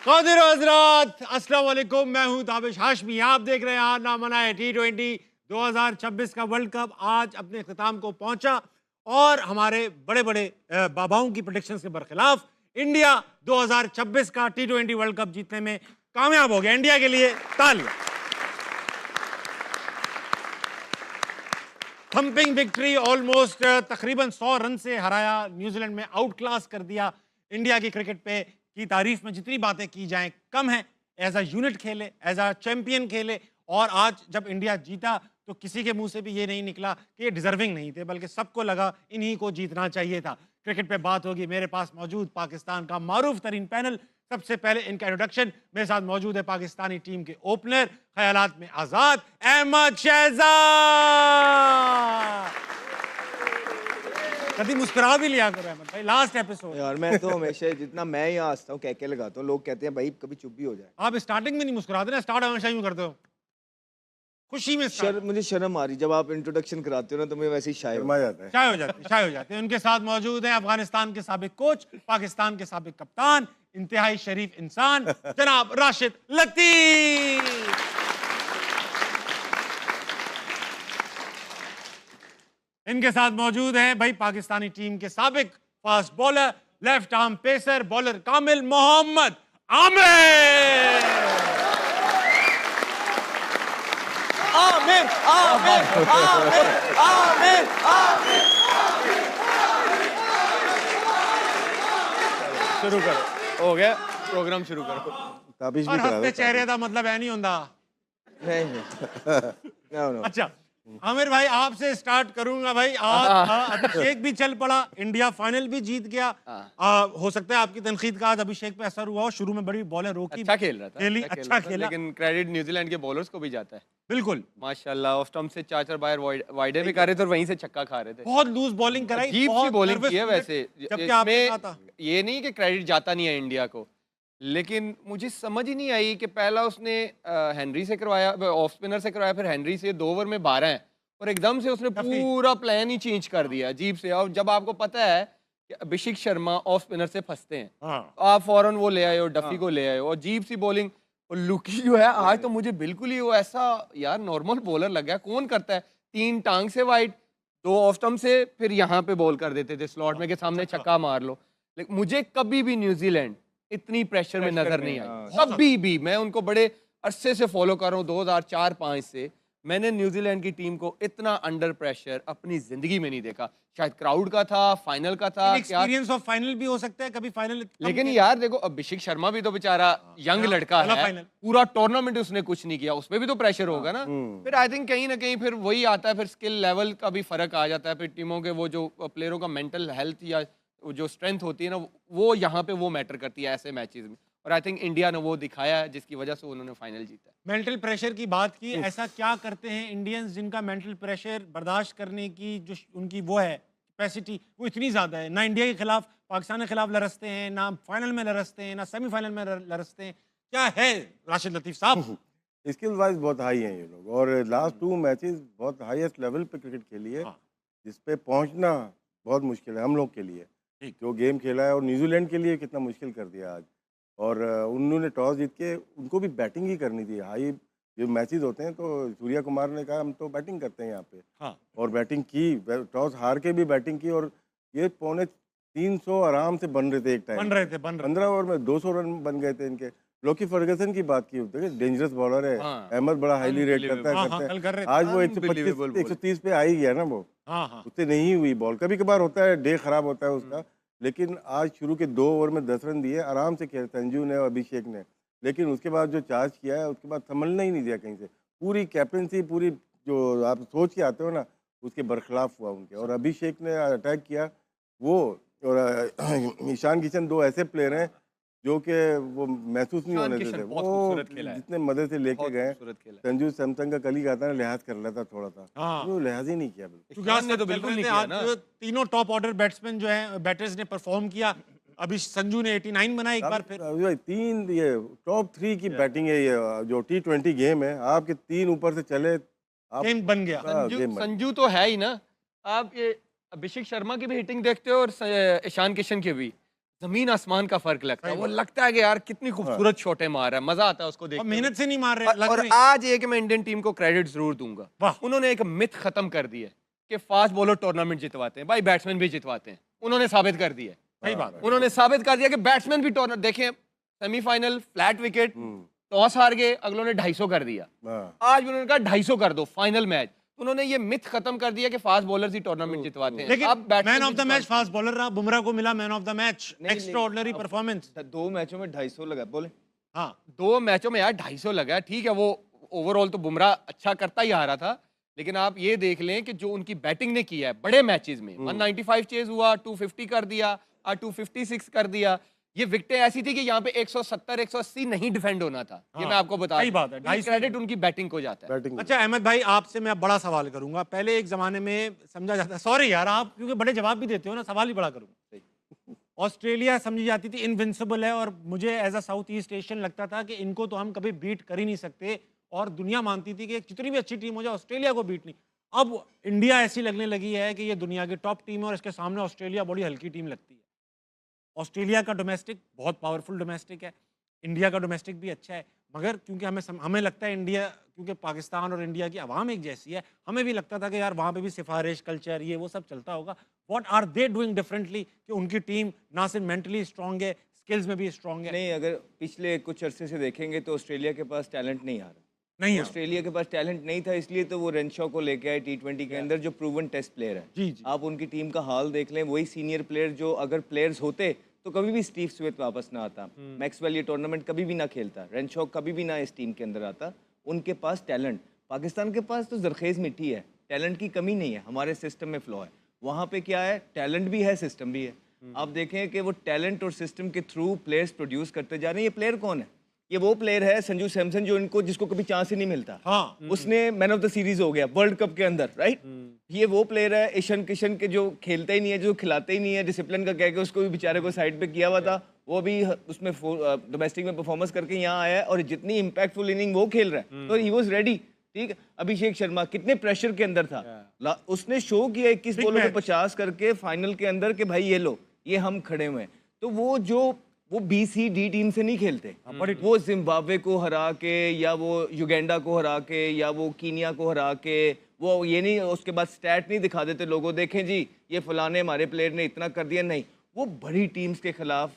क़ादिर हज़रात अस्सलाम वालेकुम, मैं हूं ताबिश हाशमी। आप देख रहे हैं ना मनाए T20 2026 का वर्ल्ड कप आज अपने इख्तिताम को पहुंचा और हमारे बड़े बड़े बाबाओं की प्रेडिक्शंस के बरखिलाफ इंडिया 2026 का T20 वर्ल्ड कप जीतने में कामयाब हो गया। इंडिया के लिए तालियां। थंपिंग विक्ट्री, ऑलमोस्ट तकरीबन 100 रन से हराया, न्यूजीलैंड में आउट क्लास कर दिया। इंडिया की क्रिकेट पे की तारीफ में जितनी बातें की जाएं कम है। एज अ यूनिट खेले, एज अ चैंपियन खेले और आज जब इंडिया जीता तो किसी के मुंह से भी ये नहीं निकला कि ये डिजर्विंग नहीं थे, बल्कि सबको लगा इन्हीं को जीतना चाहिए था। क्रिकेट पे बात होगी। मेरे पास मौजूद पाकिस्तान का मारूफ तरीन पैनल। सबसे पहले इनका इंट्रोडक्शन, मेरे साथ मौजूद है पाकिस्तानी टीम के ओपनर, ख्यालात में आजाद, अहमद शहजाद। कभी मुस्कुरा भी लिया करो अहमद भाई, लास्ट एपिसोड। यार मैं तो हमेशा जितना मैं यहाँ हंसता हूँ कह लगाता हूँ, लोग कहते हैं भाई कभी चुप भी हो जाए। आप स्टार्टिंग में नहीं मुस्कुराते ना, स्टार्ट हमेशा यूं करते हो खुशी में। मुझे शर्म आ रही जब आप इंट्रोडक्शन कराते हो ना, तो मुझे वैसे ही शाय हो जाता है। शाय हो जाते हैं। उनके साथ मौजूद हैं अफगानिस्तान के साबिक कोच, पाकिस्तान के साबिक कप्तान, इंतहाई शरीफ इंसान जनाब राशिद लतीफ। इनके साथ मौजूद हैं भाई पाकिस्तानी टीम के साबिक fast bowler, left arm pacer, bowler कामिल, मोहम्मद आमिर। आमिर आमिर आमिर आमिर आमिर। शुरू करो, हो गया प्रोग्राम, शुरू करो। ताबिश भी और करा हंसते दो। चेहरे का मतलब है नहीं होता। नहीं। अच्छा आमिर भाई आपसे स्टार्ट करूंगा भाई। आज अभिषेक भी चल पड़ा, इंडिया फाइनल भी जीत गया। हो सकता है आपकी तनकीद का आज अभिषेक पे असर हुआ हो। शुरू में बड़ी बॉलर रोकी, अच्छा खेल रहा था, अच्छा खेला, लेकिन क्रेडिट न्यूजीलैंड के बॉलर्स को भी जाता है। बिल्कुल माशाल्लाह, ऑफ स्टंप से 4 बार वाइडे भी कर रहे थे और वहीं से छक्का खा रहे थे। बहुत लूज बॉलिंग कराई, अजीब सी बहुत बॉलिंग nervous की है wicket, वैसे। जबकि आपने कहा था ये नहीं कि क्रेडिट जाता नहीं है इंडिया को, लेकिन मुझे समझ ही नहीं आई कि पहला उसने हेनरी से करवाया, ऑफ स्पिनर से करवाया, फिर हेनरी से 2 ओवर में 12 है और एकदम से उसने पूरा प्लान ही चेंज कर दिया अजीब से। और जब आपको पता है कि अभिषेक शर्मा ऑफ स्पिनर से फंसते हैं, आप फौरन वो ले आए हो, डफी को ले आए हो, और अजीब सी बॉलिंग। और लुकी जो है आज तो मुझे बिल्कुल ही वो ऐसा यार नॉर्मल बॉलर लग गया। कौन करता है 3 टांग से वाइड, 2 ऑफ स्टंप से, फिर यहाँ पे बॉल कर देते थे स्लॉट में के सामने छक्का मार लो। लेकिन मुझे कभी भी न्यूजीलैंड इतनी प्रेशर में नजर नहीं आई, कभी भी। मैं उनको बड़े अरसे से फॉलो कर रहा हूँ, 2004-5 से। मैंने न्यूजीलैंड की टीम को इतना अंडर प्रेशर अपनी जिंदगी में नहीं देखा। शायद क्राउड का था, फाइनल का था, एक्सपीरियंस ऑफ फाइनल भी हो सकता है, कभी फाइनल। लेकिन यार देखो, अभिषेक शर्मा भी तो बेचारा यंग लड़का है, पूरा टूर्नामेंट उसने कुछ नहीं किया, उसमें भी तो प्रेशर होगा ना। फिर आई थिंक कहीं ना कहीं फिर वही आता है, फिर स्किल लेवल का भी फर्क आ जाता है। फिर टीमों के वो जो प्लेयरों का मेंटल हेल्थ या जो स्ट्रेंथ होती है ना, वो यहाँ पे वो मैटर करती है ऐसे मैचेस में। और आई थिंक इंडिया ने वो दिखाया है जिसकी वजह से उन्होंने फाइनल जीता। मेंटल प्रेशर की बात की, ऐसा क्या करते हैं इंडियंस जिनका मेंटल प्रेशर बर्दाश्त करने की जो उनकी वो है कैपेसिटी, वो इतनी ज़्यादा है? ना इंडिया के खिलाफ, पाकिस्तान के खिलाफ लरसते हैं, ना फाइनल में लरसते हैं, ना सेमीफाइनल में लरसते हैं। क्या है राशिद लतीफ़ साहब? स्किल वाइज बहुत हाई हैं ये लोग, और लास्ट 2 मैचेस बहुत हाईएस्ट लेवल पे क्रिकेट खेली है, जिस पे पहुंचना बहुत मुश्किल है हम लोग के लिए। जो गेम खेला है, और न्यूजीलैंड के लिए कितना मुश्किल कर दिया आज। और उन्होंने टॉस जीत के उनको भी बैटिंग ही करनी थी। हाई जो मैचेस होते हैं तो सूर्या कुमार ने कहा हम तो बैटिंग करते हैं यहाँ पे, और बैटिंग की, टॉस हार के भी बैटिंग की। और ये 250 आराम से बन रहे थे एक टाइम, बन रहे थे 15 ओवर में 200 रन बन गए थे इनके। लोकी फर्गसन की बात की, डेंजरस बॉलर है, अहमद बड़ा हाईली रेट करता है, आज वो 125 130 पे आ ही गया ना। वो उससे नहीं हुई बॉल, कभी कभार होता है, डे खराब होता है उसका। लेकिन आज शुरू के 2 ओवर में 10 रन दिए, आराम से खेले संजू ने और अभिषेक ने। लेकिन उसके बाद जो चार्ज किया है, उसके बाद संभलना ही नहीं दिया कहीं से। पूरी कैप्टनसी, पूरी जो आप सोच के आते हो ना, उसके बरखिलाफ हुआ उनके। और अभिषेक ने अटैक किया वो, और ईशान किशन, 2 ऐसे प्लेयर हैं जो कि वो महसूस नहीं होने देते। वो जितने मदद से लेके गए, संजू सैमसंग का कल ही कहता है लिहाज कर लेता थोड़ा सा, वो लिहाज ही नहीं किया बिल्कुल नहीं किया ना। तीनों टॉप ऑर्डर बैट्समैन जो हैं, बैटर्स ने परफॉर्म किया। अभी संजू ने 89 बनाया एक बार फिर। 3 ये टॉप 3 की बैटिंग है। ये जो T20 गेम है, आपके 3 ऊपर से चले, गेम बन गया। संजू तो है ही ना। आप ये अभिषेक शर्मा की भी हिटिंग देखते हो और ईशान किशन की भी। जमीन आसमान का फर्क लगता है। वो लगता है कि यार कितनी खूबसूरत शॉटें मार रहा है, मजा आता है उसको देख। मेहनत से नहीं मार रहे। और आज एक मैं इंडियन टीम को क्रेडिट जरूर दूंगा, उन्होंने एक मिथ खत्म कर दी है कि फास्ट बॉलर टूर्नामेंट जितवाते हैं। भाई बैट्समैन भी जितवाते हैं, उन्होंने साबित कर दिया। सही बात, उन्होंने साबित कर दिया कि बैट्समैन भी टूर्नामेंट। देखें सेमीफाइनल फ्लैट विकेट, टॉस हार गए, अगलों ने 250 कर दिया। आज भी उन्होंने कहा 250 कर दो फाइनल मैच। उन्होंने ये मिथ खत्म कर दिया कि फास्ट बॉलर्स ही टूर्नामेंट जितवाते हैं। लेकिन अब man of the match fast bowler रहा, बुमराह को मिला man of the match. Extraordinary performance. 2 मैचों में 250 लगा, बोले। हाँ 2 मैचों में यार 250 लगा, ठीक है। वो ओवरऑल तो बुमराह अच्छा करता ही आ रहा था, लेकिन आप ये देख लें कि जो उनकी बैटिंग ने किया है बड़े मैचेस में, 195 चेज हुआ, 250 कर दिया, 256 कर दिया। ये विकेटें ऐसी थी कि यहाँ पे 170 180 नहीं डिफेंड होना था। ये मैं आपको बता सही बात है। क्रेडिट उनकी बैटिंग को जाता है। अच्छा अहमद भाई, आपसे मैं बड़ा सवाल करूंगा। पहले एक जमाने में समझा जाता, सॉरी यार आप क्योंकि बड़े जवाब भी देते हो ना, सवाल ही बड़ा करूंगा। ऑस्ट्रेलिया समझी जाती थी इनविंसिबल है, और मुझे as a South East Asian लगता था कि इनको तो हम कभी बीट कर ही नहीं सकते, और दुनिया मानती थी कि जितनी भी अच्छी टीम हो जाए ऑस्ट्रेलिया को बीट नहीं। अब इंडिया ऐसी लगने लगी है कि ये दुनिया की टॉप टीम है, और इसके सामने ऑस्ट्रेलिया बड़ी हल्की टीम लगती है। ऑस्ट्रेलिया का डोमेस्टिक बहुत पावरफुल डोमेस्टिक है, इंडिया का डोमेस्टिक भी अच्छा है, मगर क्योंकि हमें लगता है इंडिया, क्योंकि पाकिस्तान और इंडिया की आवाम एक जैसी है, हमें भी लगता था कि यार वहाँ पे भी सिफारिश कल्चर ये वो सब चलता होगा। What are they doing differently कि उनकी टीम ना सिर्फ मेंटली स्ट्रांग है, स्किल्स में भी स्ट्रांग है? नहीं, अगर पिछले कुछ अरसे से देखेंगे तो ऑस्ट्रेलिया के पास टैलेंट नहीं आ रहा। नहीं, ऑस्ट्रेलिया के पास टैलेंट नहीं था, इसलिए तो वो रेनशॉ को लेके आए T20 के अंदर, जो प्रूवन टेस्ट प्लेयर है। जी जी। आप उनकी टीम का हाल देख लें, वही सीनियर प्लेयर जो अगर प्लेयर्स होते तो कभी भी स्टीव स्मिथ वापस ना आता, मैक्सवेल ये टूर्नामेंट कभी भी ना खेलता, रेनशॉ कभी भी ना इस टीम के अंदर आता। उनके पास टैलेंट, पाकिस्तान के पास तो जरखेज़ मिट्टी है, टैलेंट की कमी नहीं है, हमारे सिस्टम में फ्लॉ है। वहाँ पे क्या है, टैलेंट भी है, सिस्टम भी है। आप देखें कि वो टैलेंट और सिस्टम के थ्रू प्लेयर्स प्रोड्यूस करते जा रहे हैं। ये प्लेयर कौन है? ये वो प्लेयर है संजू सैमसन, जो इनको जिसको कभी चांस ही नहीं मिलता। हाँ। उसने मैन ऑफ द सीरीज हो गया वर्ल्ड कप के अंदर, राइट। ये वो प्लेयर है ईशान किशन के, जो खेलते ही नहीं है, जो खिलाते ही नहीं है, डिसिप्लिन का कह के उसको भी बेचारे को साइड पे किया हुआ था। वो भी उसमें डोमेस्टिक में परफॉर्मेंस करके यहाँ आया है, और जितनी इंपैक्टफुल इनिंग वो खेल रहा है, तो ही वाज रेडी। ठीक है, अभिषेक शर्मा कितने प्रेशर के अंदर था, उसने शो किया 21 बॉलों में 50 करके फाइनल के अंदर कि भाई ये लो, ये हम खड़े हुए हैं। तो वो BCD टीम से नहीं खेलते, वो जिम्बाब्वे को हरा के, या वो युगांडा को हरा के, या वो कीनिया को हरा के, वो ये नहीं उसके बाद स्टैट नहीं दिखा देते लोगों, देखें जी ये फलाने हमारे प्लेयर ने इतना कर दिया। नहीं, वो बड़ी टीम्स के खिलाफ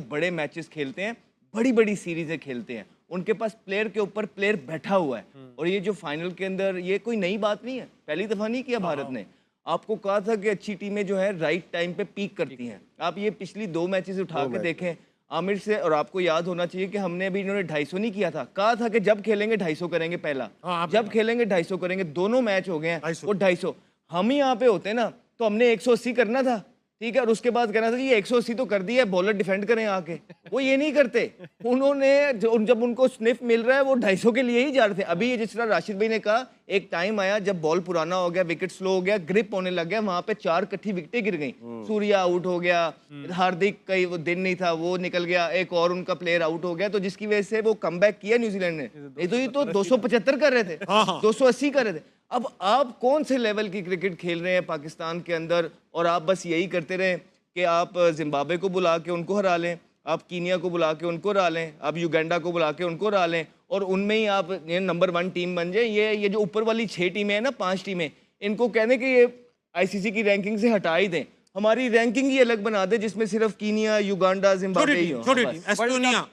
बड़े मैचेस खेलते हैं, बड़ी बड़ी सीरीजें खेलते हैं। उनके पास प्लेयर के ऊपर प्लेयर बैठा हुआ है। और ये जो फाइनल के अंदर, ये कोई नई बात नहीं है, पहली दफा नहीं किया भारत ने। आपको कहा था कि अच्छी टीमें जो है राइट टाइम पे पीक करती हैं। आप ये पिछली 2 मैचेस उठा के देखें आमिर से, और आपको याद होना चाहिए कि हमने अभी इन्होंने 250 नहीं किया था, कहा था कि जब खेलेंगे 250 करेंगे पहला, जब खेलेंगे 250 करेंगे। दोनों मैच हो गए हैं वो 250। हम ही यहाँ पे होते ना तो हमने 180 करना था, ठीक है, और उसके बाद कहना था जी 180 तो कर दिया, बॉलर डिफेंड करें आके। वो ये नहीं करते, उन्होंने जब उनको स्निफ मिल रहा है वो 250 के लिए ही जा रहे थे। अभी जिस तरह राशिद भाई ने कहा, एक टाइम आया जब बॉल पुराना हो गया, विकेट स्लो हो गया, ग्रिप होने लग गया, वहां पे 4 इकट्ठी विकेटें गिर गई। सूर्या आउट हो गया, हार्दिक का वो दिन नहीं था, वो निकल गया, एक और उनका प्लेयर आउट हो गया, तो जिसकी वजह से वो कमबैक किया न्यूजीलैंड ने। ये तो 275 कर रहे थे, 280 कर रहे थे। अब आप कौन से लेवल की क्रिकेट खेल रहे हैं पाकिस्तान के अंदर, और आप बस यही करते रहे कि आप जिम्बाब्वे को बुला के उनको हरा लें, आप कीनिया को बुला के उनको हरा लें, आप युगांडा को बुला के उनको हरा लें, और उनमें ही आप नंबर 1 टीम बन जाए। ये जो ऊपर वाली 6 टीमें हैं ना, 5 टीमें, इनको कहने कि ये ICC की रैंकिंग से हटा ही दें, हमारी रैंकिंग ही अलग बना दे, जिसमें सिर्फ कीनिया, युगांडा, जिम्बाब्वे ही हो।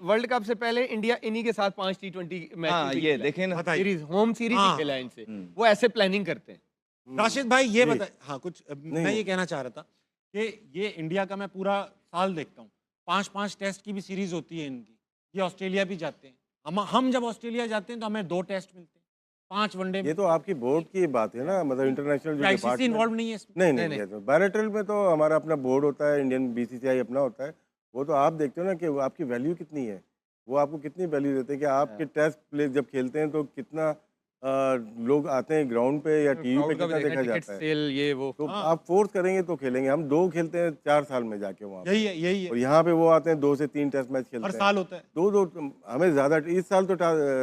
वर्ल्ड कप से पहले इंडिया इन्हीं के साथ 5 T20 मैच, हाँ, ये देखें ना, सीरीज, होम सीरीज ही खेला इनसे। वो ऐसे प्लानिंग करते हैं। राशिद भाई ये बता, हाँ कुछ मैं ये कहना चाह रहा था कि ये इंडिया का मैं पूरा साल देखता हूँ, 5-5 टेस्ट की भी सीरीज होती है इनकी। ये ऑस्ट्रेलिया भी जाते हैं, हम जब ऑस्ट्रेलिया जाते हैं तो हमें 2 टेस्ट मिलते हैं, 5 वनडे। ये तो आपकी बोर्ड की बात है ना, मतलब इंटरनेशनल जो ICC इन्वॉल्व नहीं है इसमें। नहीं, तो बायलैटरल में तो हमारा अपना बोर्ड होता है, इंडियन BCCI अपना होता है। वो तो आप देखते हो ना कि वो आपकी वैल्यू कितनी है, वो आपको कितनी वैल्यू देते हैं कि आपके टेस्ट प्ले जब खेलते हैं तो कितना लोग आते हैं ग्राउंड पे या टीवी पे, कितना देखा जाता है। ये वो तो आप फोर्स करेंगे तो खेलेंगे। हम 2 खेलते हैं 4 साल में जाके वहाँ, यही है। और यहाँ पे वो आते हैं 2 से 3 टेस्ट मैच खेलते हैं, हर साल होता है। 2 हमें ज़्यादा, इस साल तो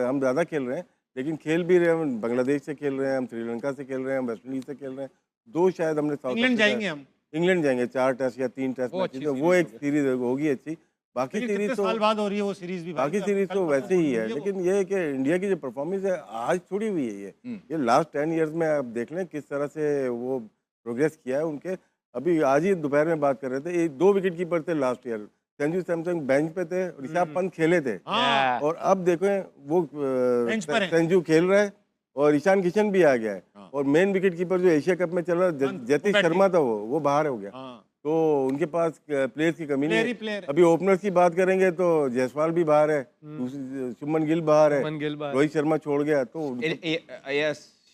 हम ज़्यादा खेल रहे हैं, लेकिन खेल भी रहे हैं। हम बांग्लादेश से खेल रहे हैं, हम श्रीलंका से खेल रहे हैं, हम वेस्ट इंडीज से खेल रहे हैं, 2 शायद हमने इंग्लैंड जाएंगे हम। इंग्लैंड जाएंगे 4 टेस्ट या 3 टेस्ट मैच, तो वो एक सीरीज होगी अच्छी। बाकी सीरीज तो साल बाद हो रही है वो सीरीज भी, बाकी सीरीज तो वैसे ही है, लेकिन ये है कि इंडिया की जो परफॉर्मेंस है आज थोड़ी हुई है ये लास्ट 10 इयर्स में आप देख लें किस तरह से वो प्रोग्रेस किया है उनके। अभी आज ही दोपहर में बात कर रहे थे, 2 विकेट कीपर थे last year, Sanju Samson bench पे थे, ऋषभ पंत खेले थे, और अब देखो वो संजू खेल रहा है और ईशान किशन भी आ गया है, और मेन विकेट कीपर जो एशिया कप में चल रहा जतीश शर्मा था वो बाहर हो गया, तो उनके पास प्लेयर्स की कमी नहीं है। अभी ओपनर्स की बात करेंगे तो जायसवाल भी बाहर है, शुभमन गिल बाहर है, रोहित शर्मा छोड़ गया, तो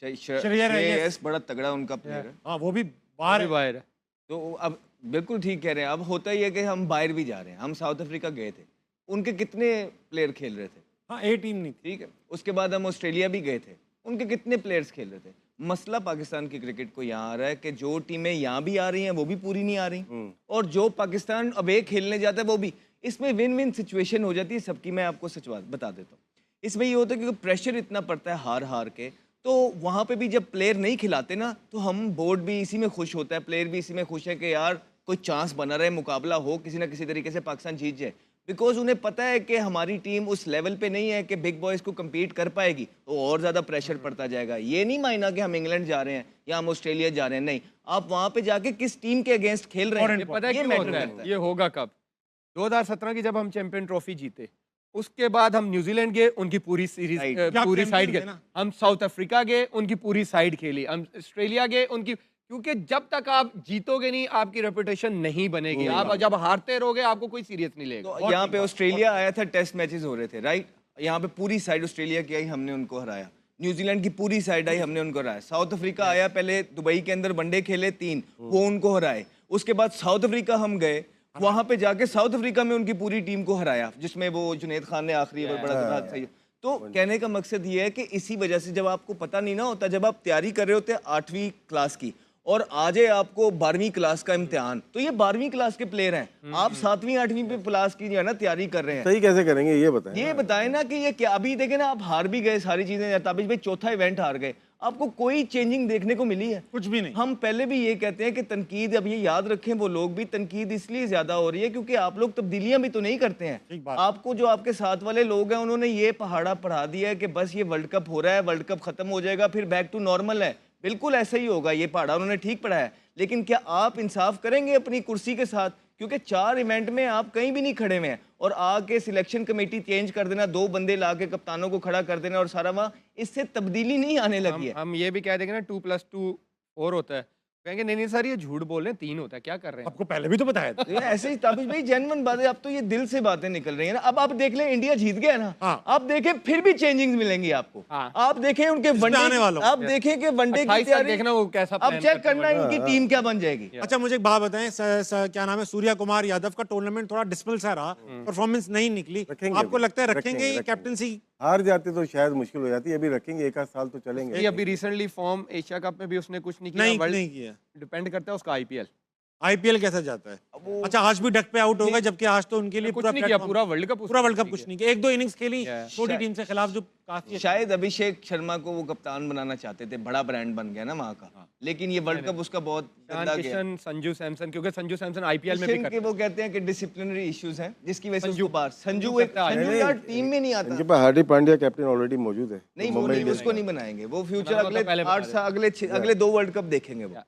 श्रेयस बड़ा तगड़ा उनका प्लेयर है। हाँ, वो भी बाहर है। तो अब बिल्कुल ठीक कह रहे हैं। अब होता ही है कि हम बाहर भी जा रहे हैं। हम साउथ अफ्रीका गए थे, उनके कितने प्लेयर खेल रहे थे? हाँ, ए टीम नहीं, ठीक है। उसके बाद हम ऑस्ट्रेलिया भी गए थे, उनके कितने प्लेयर्स खेल रहे थे? मसला पाकिस्तान की क्रिकेट को यहाँ आ रहा है कि जो टीमें यहाँ भी आ रही हैं वो भी पूरी नहीं आ रही, और जो पाकिस्तान अबे खेलने जाता है वो भी। इसमें विन विन सिचुएशन हो जाती है सबकी। मैं आपको सच बात बता देता हूँ, इसमें ये होता है क्योंकि प्रेशर इतना पड़ता है हार हार के, तो वहाँ पे भी जब प्लेयर नहीं खिलाते ना, तो हम बोर्ड भी इसी में खुश होता है, प्लेयर भी इसी में खुश है कि यार कोई चांस बना रहे, मुकाबला हो, किसी ना किसी तरीके से पाकिस्तान जीत जाए। बिकॉज उन्हें पता है कि हमारी टीम उस लेवल पे नहीं है कि बिग बॉयज़ को compete कर पाएगी, तो और ज़्यादा प्रेशर पड़ता जाएगा। ये नहीं मायना कि हम इंग्लैंड जा रहे हैं या हम ऑस्ट्रेलिया जा रहे हैं, नहीं, आप वहाँ पे जाके किस टीम के अगेंस्ट खेल रहे हैं, पता है ये क्यों मैटर होता है? करता है। ये होगा कब? 2017 की जब हम चैंपियन ट्रॉफी जीते, उसके बाद हम न्यूजीलैंड गए, उनकी पूरी सीरीज पूरी साइड गए, हम साउथ अफ्रीका गए, उनकी पूरी साइड खेली, हम ऑस्ट्रेलिया गए, उनकी, क्योंकि जब तक आप जीतोगे नहीं आपकी रेपुटेशन नहीं बनेगी। आप जब हारते रहोगे आपको कोई सीरियस नहीं लेगा। तो यहाँ पे ऑस्ट्रेलिया आया था, टेस्ट मैचेस हो रहे थे, राइट? यहाँ पे पूरी साइड ऑस्ट्रेलिया की आई, हमने उनको हराया। न्यूजीलैंड की पूरी साइड आई, हमने उनको हराया। साउथ अफ्रीका आया, पहले दुबई के अंदर वनडे खेले 3, वो उनको हराए। उसके बाद साउथ अफ्रीका हम गए, वहां पे जाके साउथ अफ्रीका में उनकी पूरी टीम को हराया, जिसमें वो जुनैद खान ने आखिरी ओवर बड़ा सही। तो कहने का मकसद ये है कि इसी वजह से जब आपको पता नहीं ना होता, जब आप तैयारी कर रहे होते हैं 8वीं क्लास की और आ जाए आपको 12वीं क्लास का इम्तिहान, तो ये 12वीं क्लास के प्लेयर हैं, आप 7वीं 8वीं पे क्लास की जो है ना तैयारी कर रहे हैं। सही कैसे करेंगे ये बताएं? ये बताएं ना कि ये क्या। अभी देखें ना, आप हार भी गए सारी चीजें, ताबिश भाई चौथा इवेंट हार गए, आपको कोई चेंजिंग देखने को मिली है? कुछ भी नहीं। हम पहले भी ये कहते हैं कि तनकीद, अब ये याद रखें वो लोग भी, तनकीद इसलिए ज्यादा हो रही है क्योंकि आप लोग तब्दीलियां भी तो नहीं करते हैं। आपको जो आपके साथ वाले लोग हैं उन्होंने ये पहाड़ा पढ़ा दिया है कि बस ये वर्ल्ड कप हो रहा है, वर्ल्ड कप खत्म हो जाएगा, फिर बैक टू नॉर्मल है। बिल्कुल ऐसा ही होगा, ये पहाड़ा उन्होंने ठीक पढ़ाया है। लेकिन क्या आप इंसाफ करेंगे अपनी कुर्सी के साथ? क्योंकि 4 इवेंट में आप कहीं भी नहीं खड़े हुए हैं, और आके सिलेक्शन कमेटी चेंज कर देना, 2 बंदे ला के कप्तानों को खड़ा कर देना और सारा वहाँ, इससे तब्दीली नहीं आने लगी है। हम ये भी कह देंगे ना 2+2 4 होता है, कहेंगे नहीं नहीं सर ये झूठ बोल रहे हैं, 3 होता है, क्या कर रहे हैं? आपको पहले भी तो बताया था। ऐसे ही ताबिश भाई जेन्युइन बात है, अब तो ये दिल से बातें निकल रही है ना। अब आप देख लें, इंडिया जीत गया ना, आप देखें फिर भी चेंजिंग्स मिलेंगी आपको। आप देखें उनके वनडे, आप देखें कि वनडे की तैयारी देखना वो कैसा, अब चेक करना है इनकी टीम क्या बन जाएगी। अच्छा, मुझे एक बात बताएं, क्या नाम है, सूर्या कुमार यादव का टूर्नामेंट थोड़ा डिस्पल सा रहा, परफॉर्मेंस नहीं निकली, आपको लगता है रखेंगे कैप्टनसी? हार जाते तो शायद मुश्किल हो जाती है, अभी रखेंगे, 1 आध साल तो चलेंगे। अभी रिसेंटली फॉर्म एशिया कप में भी उसने कुछ नहीं किया, डिपेंड करता है उसका आईपीएल कैसा जाता है। अच्छा, आज भी डक पे आउट हो गए, जबकि आज तो उनके लिए पूरा वर्ल्ड कप कुछ नहीं किया। 1-2 इनिंग्स खेली छोटी टीम से खिलाफ, जो काफी शायद अभिषेक शर्मा को वो कप्तान बनाना चाहते थे, बड़ा ब्रांड बन गया ना वहाँ का, लेकिन ये वर्ल्ड कप उसका बहुत गंदा गया। संजू सैमसन, क्योंकि संजू सैमसन आईपीएल में भी करते हैं, वो कहते हैं कि डिसिप्लिनरी इश्यूज हैं जिसकी वजह से उसको बाहर। संजू यार टीम में नहीं आता। इनके पास हार्दिक पांड्या कैप्टन ऑलरेडी मौजूद है। नहीं, वो नहीं, उसको नहीं बनाएंगे, वो फ्यूचर अगले 8 साल, अगले 2 वर्ल्ड कप देखेंगे वो।